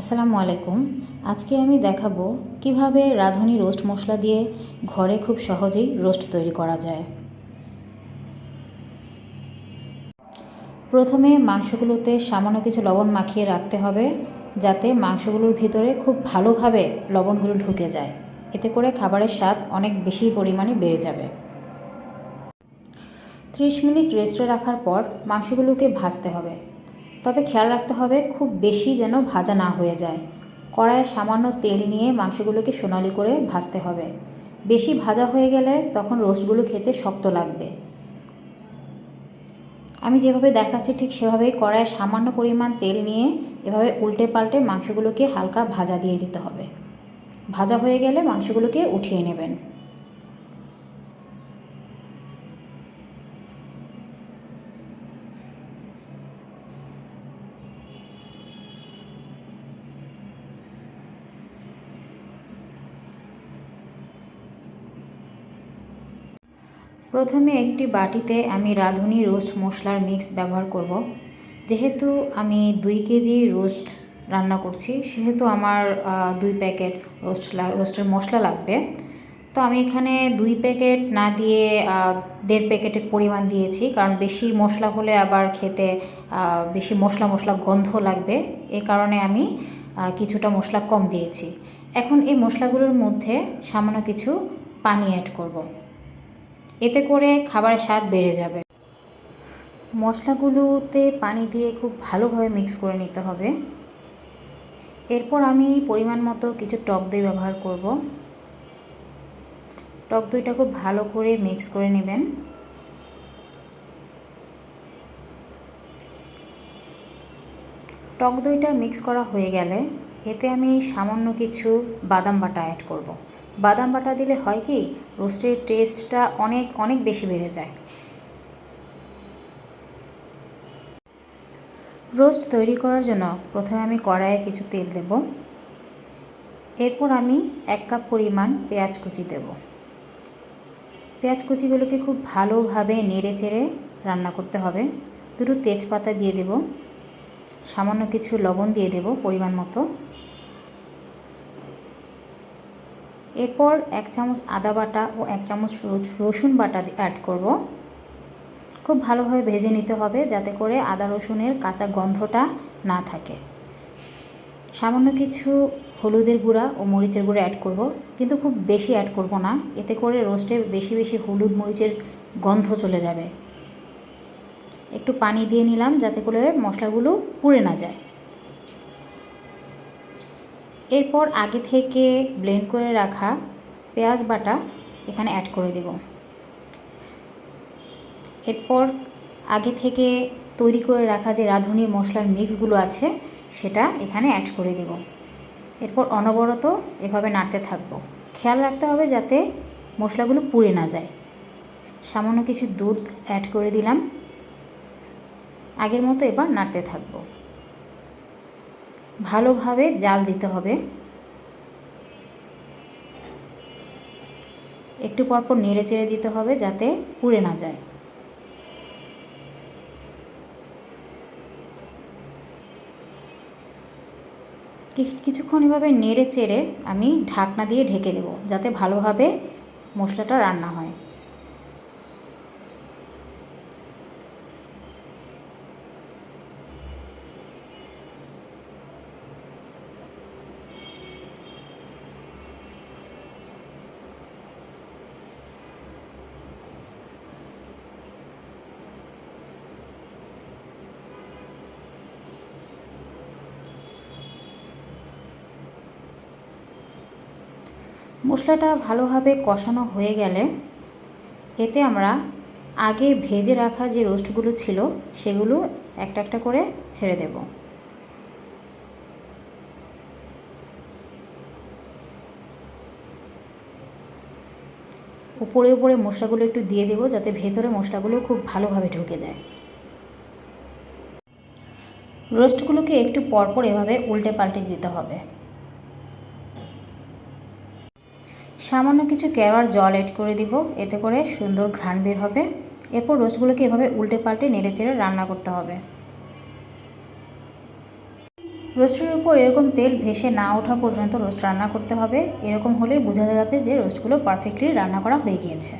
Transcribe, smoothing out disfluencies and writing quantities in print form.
আসসালামু আলাইকুম। আজকে আমি দেখাবো কিভাবে রাঁধুনি রোস্ট মশলা দিয়ে ঘরে খুব সহজেই রোস্ট তৈরি করা যায়। প্রথমে মাংসগুলোতে সামান্য কিছু লবণ মাখিয়ে রাখতে হবে, যাতে মাংসগুলোর ভিতরে খুব ভালোভাবে লবণগুলো ঢুকে যায়। এতে করে খাবারের স্বাদ অনেক বেশি পরিমাণে বেড়ে যাবে। 30 মিনিট রেস্টে রাখার পর মাংসগুলোকে ভাজতে হবে, তবে খেয়াল রাখতে হবে খুব বেশি যেন ভাজা না হয়ে যায়। কড়াইয়ে সামান্য তেল নিয়ে মাংসগুলোকে সোনালি করে ভাজতে হবে। বেশি ভাজা হয়ে গেলে তখন রোস্টগুলো খেতে শক্ত লাগবে। আমি যেভাবে দেখাচ্ছি ঠিক সেভাবেই কড়াইয়ে সামান্য পরিমাণ তেল নিয়ে এভাবে উল্টে পাল্টে মাংসগুলোকে হালকা ভাজা দিয়ে দিতে হবে। ভাজা হয়ে গেলে মাংসগুলোকে উঠিয়ে নেবেন। প্রথমে একটি বাটিতে আমি রাঁধুনি রোস্ট মশলার মিক্স ব্যবহার করব। যেহেতু আমি 2 কেজি রোস্ট রান্না করছি, সেহেতু আমার 2 প্যাকেট রোস্টের মশলা লাগবে। তো আমি এখানে 2 প্যাকেট না দিয়ে 1.5 প্যাকেটের পরিমাণ দিয়েছি, কারণ বেশি মশলা হলে আবার খেতে বেশি মশলা মশলা গন্ধ লাগবে। এ কারণে আমি কিছুটা মশলা কম দিয়েছি। এখন এই মশলাগুলোর মধ্যে সামান্য কিছু পানি অ্যাড করব। এতে করে খাবারের স্বাদ বেড়ে যাবে। মশলাগুলোতে পানি দিয়ে খুব ভালোভাবে মিক্স করে নিতে হবে। এরপর আমি পরিমাণ মতো কিছু টক দই ব্যবহার করব। টক দইটা খুব ভালো করে মিক্স করে নেবেন। টক দইটা মিক্স করা হয়ে গেলে এতে আমি সামান্য কিছু বাদাম বাটা অ্যাড করব। বাদাম বাটা দিলে হয় কি, রোস্টের টেস্টটা অনেক অনেক বেশি বেড়ে যায়। রোস্ট তৈরি করার জন্য প্রথমে আমি কড়াইয়ে কিছু তেল দেব। এরপর আমি 1 কাপ পরিমাণ পেঁয়াজ কুচি দেব। পেঁয়াজ কুচিগুলোকে খুব ভালোভাবে নেড়ে চেড়ে রান্না করতে হবে। 2 তেজপাতা দিয়ে দেব, সামান্য কিছু লবণ দিয়ে দেব পরিমাণ মতো। এরপর 1 চামচ আদা বাটা ও 1 চামচ রসুন বাটা অ্যাড করব। খুব ভালোভাবে ভেজে নিতে হবে, যাতে করে আদা রসুনের কাঁচা গন্ধটা না থাকে। সামান্য কিছু হলুদের গুঁড়া ও মরিচের গুঁড়া অ্যাড করব, কিন্তু খুব বেশি অ্যাড করব না। এতে করে রোস্টে বেশি বেশি হলুদ মরিচের গন্ধ চলে যাবে। একটু পানি দিয়ে নিলাম, যাতে করে মশলাগুলো পুড়ে না যায়। এরপর আগে থেকে ব্লেন্ড করে রাখা পেঁয়াজ বাটা এখানে অ্যাড করে দেব। এরপর আগে থেকে তৈরি করে রাখা যে রাঁধুনি মশলার মিক্সগুলো আছে সেটা এখানে অ্যাড করে দেব। এরপর অনবরত এভাবে নাড়তে থাকবো। খেয়াল রাখতে হবে যাতে মশলাগুলো পুড়ে না যায়। সামান্য কিছু দুধ অ্যাড করে দিলাম। আগের মতো এবার নাড়তে থাকবো। ভালোভাবে জাল দিতে হবে। একটু পরপর নেড়ে চেড়ে দিতে হবে, যাতে পুড়ে না যায়। কিছুক্ষণ এভাবে নেড়ে চেড়ে আমি ঢাকনা দিয়ে ঢেকে দেব, যাতে ভালোভাবে মশলাটা রান্না হয়। মশলাটা ভালোভাবে কষানো হয়ে গেলে এতে আমরা আগে ভেজে রাখা যে রোস্টগুলো ছিল সেগুলো একটা একটা করে ছেড়ে দেব। উপরে উপরে মশলাগুলো একটু দিয়ে দেব, যাতে ভেতরে মশলাগুলো খুব ভালোভাবে ঢুকে যায়। রোস্টগুলোকে একটু পরপর এভাবে উল্টে পাল্টে দিতে হবে। সামান্য কিছু কেওড়ার জল অ্যাড করে দিব, এতে করে সুন্দর ঘ্রাণ বের হবে। এরপর রোস্টগুলোকে এভাবে উল্টে পাল্টে নেড়ে চেড়ে রান্না করতে হবে। রোস্টের উপর এরকম তেল ভেসে না ওঠা পর্যন্ত রোস্ট রান্না করতে হবে। এরকম হলেই বোঝা যাবে যে রোস্টগুলো পারফেক্টলি রান্না করা হয়ে গিয়েছে।